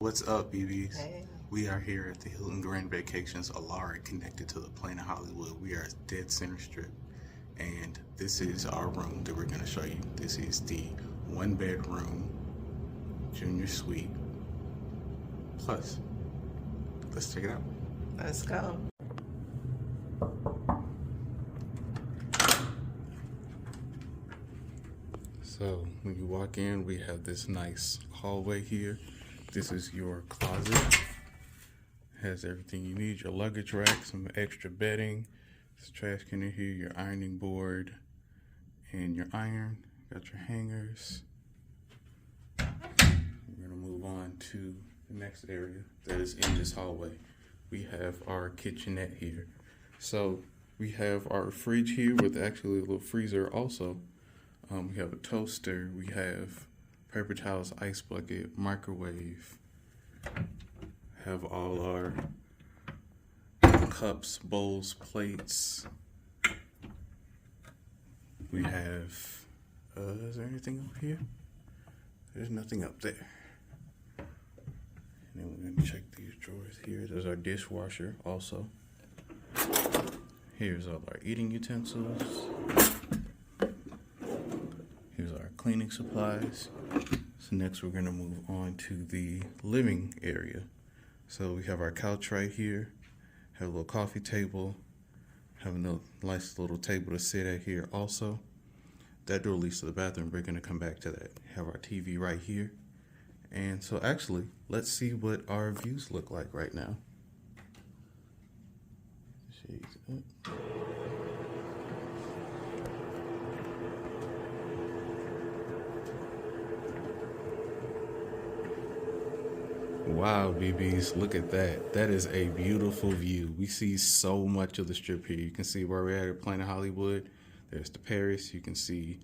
What's up, BBs? Hey. We are here at the Hilton Grand Vacations Elara, connected to the Plain of Hollywood. We are at dead center strip, and this is our room that we're going to show you. This is the 1-bedroom junior suite. Plus, let's check it out. Let's go. So when you walk in, we have this nice hallway here. This is your closet. Has everything you need, your luggage rack, some extra bedding. This trash can in here, your ironing board, and your iron. Got your hangers. We're gonna move on to the next area that is in this hallway. We have our kitchenette here. So we have our fridge here with actually a little freezer also. We have a toaster, we have paper towels, ice bucket, microwave. Have all our cups, bowls, plates. We have, is there anything up here? There's nothing up there. And then we're gonna check these drawers here. There's our dishwasher also. Here's all our eating utensils. Here's our cleaning supplies. So next we're gonna move on to the living area. So we have our couch right here, have a little coffee table, have a nice little table to sit at here also. That door leads to the bathroom. We're gonna come back to that. Have our TV right here. And so actually, let's see what our views look like right now. Shades up. Wow, BBs, look at that. That is a beautiful view. We see so much of the strip here. You can see where we're at Plain of Hollywood. There's the Paris. You can see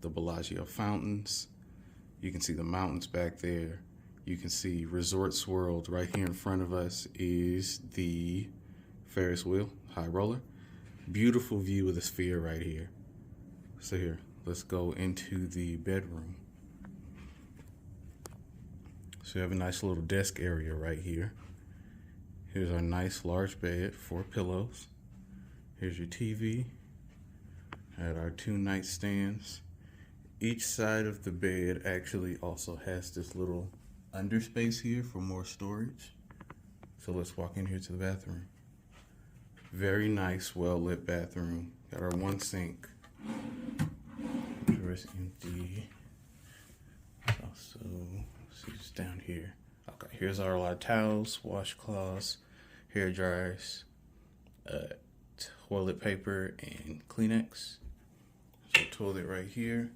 the Bellagio fountains. You can see the mountains back there. You can see Resorts World. Right here in front of us is the Ferris wheel, high roller. Beautiful view of the Sphere right here. So here, let's go into the bedroom. So you have a nice little desk area right here. Here's our nice large bed, 4 pillows. Here's your TV. Had our 2 nightstands. Each side of the bed actually also has this little underspace here for more storage. So let's walk in here to the bathroom. Very nice, well-lit bathroom. Got our 1 sink. Drawer's empty. Also, see it's down here. Okay, here's our towels, washcloths, hair dryers, toilet paper, and Kleenex. So toilet right here.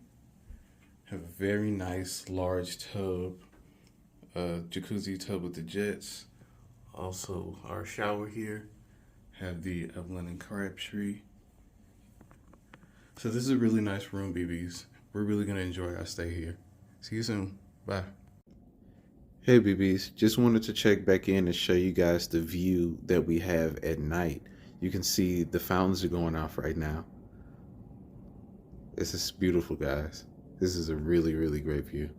Have a very nice large tub, jacuzzi tub with the jets. Also our shower here. Have the Evelyn and Crabtree. So this is a really nice room, BBs. We're really gonna enjoy our stay here. See you soon. Bye. Hey BBs, just wanted to check back in and show you guys the view that we have at night. You can see the fountains are going off right now. This is beautiful, guys. This is a really, really great view.